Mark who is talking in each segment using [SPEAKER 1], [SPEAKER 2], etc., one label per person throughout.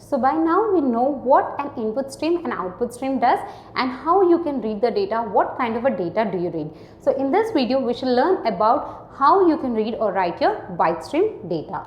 [SPEAKER 1] So by now we know what an input stream and output stream does and how you can read the data, what kind of a data do you read. So in this video we shall learn about how you can read or write your byte stream data.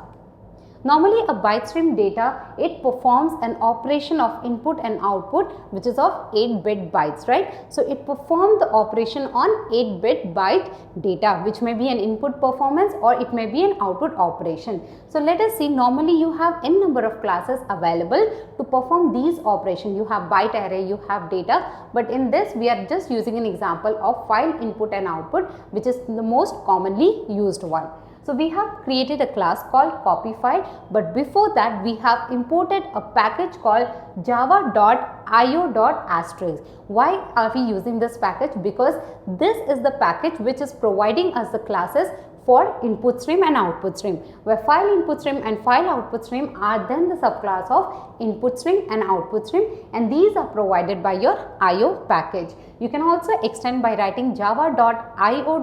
[SPEAKER 1] Normally a byte stream data, it performs an operation of input and output which is of 8-bit bytes, right? So it performs the operation on 8-bit byte data, which may be an input performance or it may be an output operation. So let us see, normally you have n number of classes available to perform these operations. You have byte array, you have data, but in this we are just using an example of file input and output, which is the most commonly used one. So we have created a class called copy file, but before that we have imported a package called java.io.asterisk. Why are we using this package? Because this is the package which is providing us the classes for input stream and output stream, where file input stream and file output stream are then the subclass of input stream and output stream, and these are provided by your IO package. You can also extend by writing java.io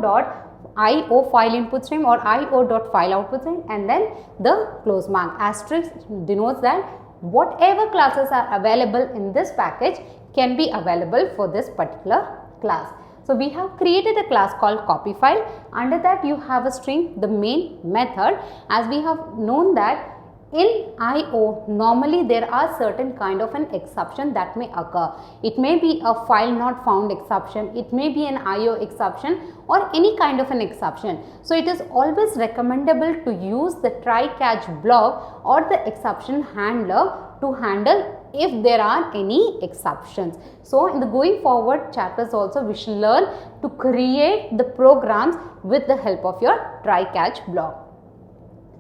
[SPEAKER 1] file input stream or io.file output stream, and then the close mark asterisk denotes that whatever classes are available in this package can be available for this particular class. So we have created a class called copy file. Under that you have a string, the main method, as we have known that in IO, normally there are certain kind of an exception that may occur. It may be a file not found exception, it may be an IO exception or any kind of an exception. So it is always recommendable to use the try catch block or the exception handler to handle if there are any exceptions. So in the going forward chapters also we shall learn to create the programs with the help of your try catch block.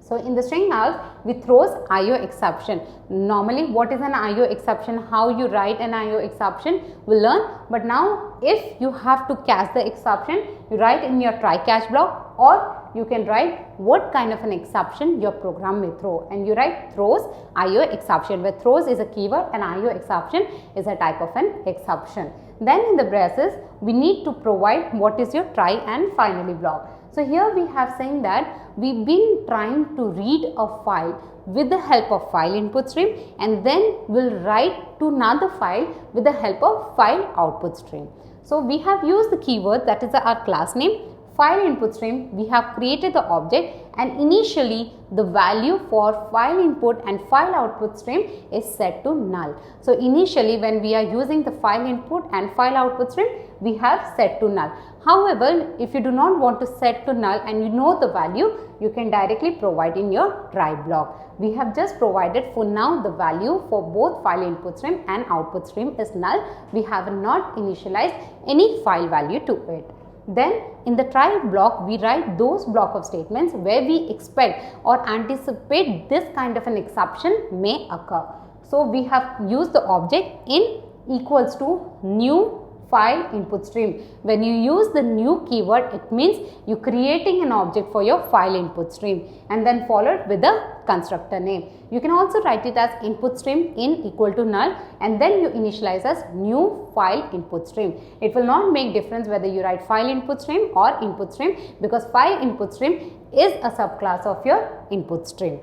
[SPEAKER 1] So in the string house we throws IO exception. Normally what is an IO exception, how you write an IO exception we'll learn, but now if you have to catch the exception you write in your try catch block, or you can write what kind of an exception your program may throw, and you write throws IO exception, where throws is a keyword and IO exception is a type of an exception. Then in the braces we need to provide what is your try and finally block. So here we have saying that we've been trying to read a file with the help of file input stream, and then we'll write to another file with the help of file output stream. So we have used the keyword, that is our class name, file input stream. We have created the object, and initially the value for file input and file output stream is set to null. So initially when we are using the file input and file output stream we have set to null. However, if you do not want to set to null and you know the value, you can directly provide in your try block. We have just provided for now the value for both file input stream and output stream is null. We have not initialized any file value to it. Then in the try block we write those block of statements where we expect or anticipate this kind of an exception may occur. So we have used the object in equals to new file input stream. When you use the new keyword, it means you creating an object for your file input stream, and then followed with the constructor name. You can also write it as input stream in equal to null, and then you initialize as new file input stream. It will not make difference whether you write file input stream or input stream, because file input stream is a subclass of your input stream.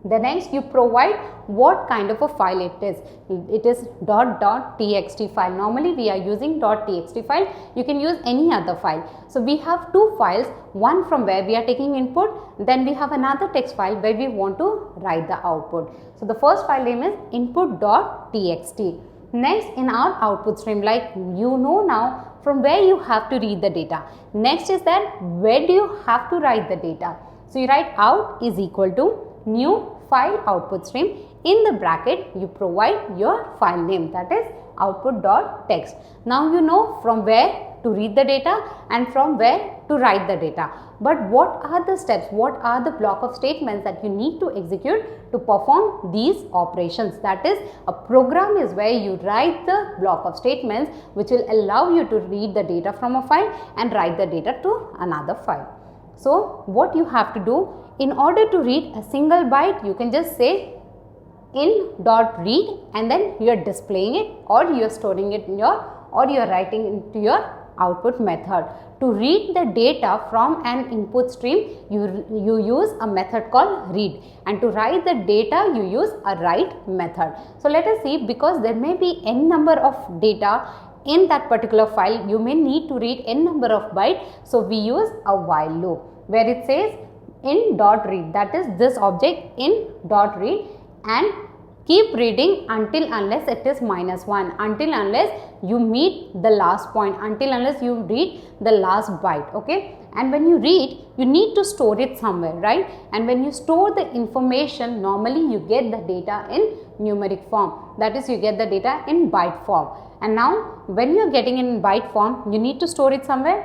[SPEAKER 1] The next you provide what kind of a file it is. It is .txt file. Normally we are using .txt file. You can use any other file. So we have two files, one from where we are taking input, then we have another text file where we want to write the output. So the first file name is input.txt. Next in our output stream, like you know now from where you have to read the data. Next is that where do you have to write the data. So you write out is equal to new file output stream. In the bracket you provide your file name, that is output.txt. Now you know from where to read the data and from where to write the data. But what are the steps, what are the block of statements that you need to execute to perform these operations? That is, a program is where you write the block of statements which will allow you to read the data from a file and write the data to another file. So what you have to do, in order to read a single byte, you can just say in.read and then you are displaying it, or you are storing it in your, or you are writing into your output method. To read the data from an input stream, you use a method called read, and to write the data you use a write method. So let us see, because there may be n number of data in that particular file, you may need to read n number of byte. So we use a while loop where it says in dot read, that is this object in dot read, and keep reading until unless it is -1, until unless you meet the last point, until unless you read the last byte. Okay, and when you read, you need to store it somewhere, right? And when you store the information, normally you get the data in numeric form, that is you get the data in byte form. And now when you are getting in byte form, you need to store it somewhere.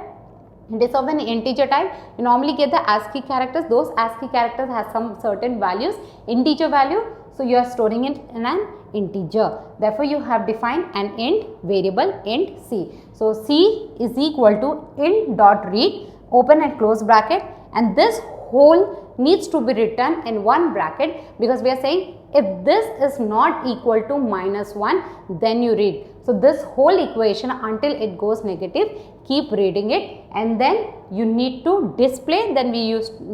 [SPEAKER 1] It is of an integer type. You normally get the ASCII characters. Those ASCII characters have some certain values, integer value. So you are storing it in an integer. Therefore, you have defined an int variable int c. So c is equal to int dot read, open and close bracket, and this whole needs to be written in one bracket, because we are saying if this is not equal to -1, then you read. So this whole equation until it goes negative, keep reading it, and then you need to display. Then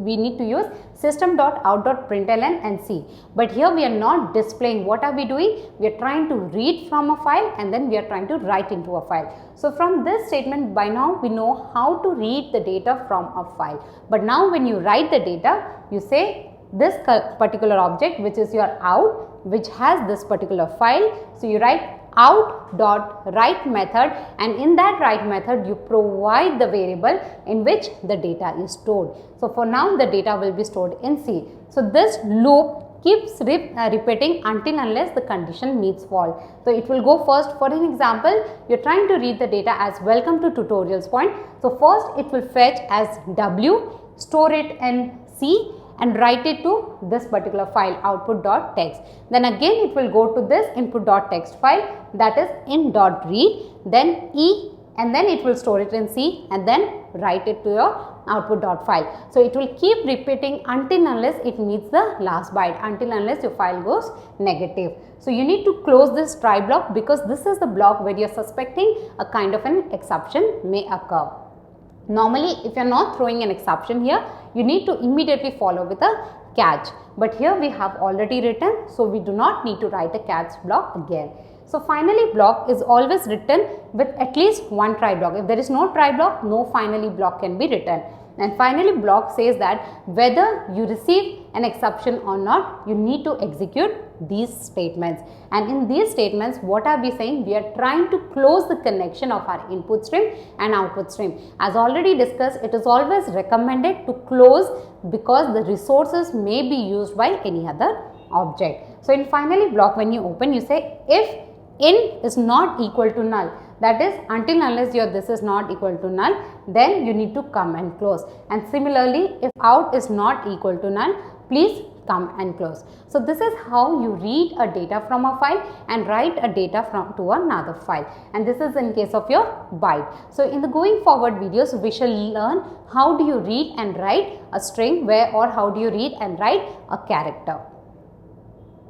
[SPEAKER 1] we need to use system.out.println and see. But here we are not displaying. What are we doing? We are trying to read from a file, and then we are trying to write into a file. So from this statement, by now we know how to read the data from a file. But now when you write the data, you say this particular object, which is your out, which has this particular file. So you write out dot write method, and in that write method you provide the variable in which the data is stored. So for now the data will be stored in C. So this loop keeps repeating until unless the condition meets false. So it will go first. For an example, you are trying to read the data as welcome to tutorials point. So first it will fetch as W, store it in C, and write it to this particular file output.txt. Then again it will go to this input.txt file, that is in.read, then E, and then it will store it in C, and then write it to your output.file. So it will keep repeating until unless it meets the last byte, until unless your file goes negative. So you need to close this try block, because this is the block where you are suspecting a kind of an exception may occur. Normally, if you are not throwing an exception here, you need to immediately follow with a catch. But here we have already written, so we do not need to write a catch block again. So finally block is always written with at least one try block. If there is no try block, no finally block can be written. And finally block says that whether you receive an exception or not, you need to execute these statements. And in these statements, what are we saying? We are trying to close the connection of our input stream and output stream. As already discussed, it is always recommended to close, because the resources may be used by any other object. So in finally block, when you open, you say if in is not equal to null, that is until unless this is not equal to null, then you need to come and close. And similarly, if out is not equal to null, please come and close. So this is how you read a data from a file and write a data to another file, and this is in case of your byte. So in the going forward videos, we shall learn how do you read and write a string, or how do you read and write a character.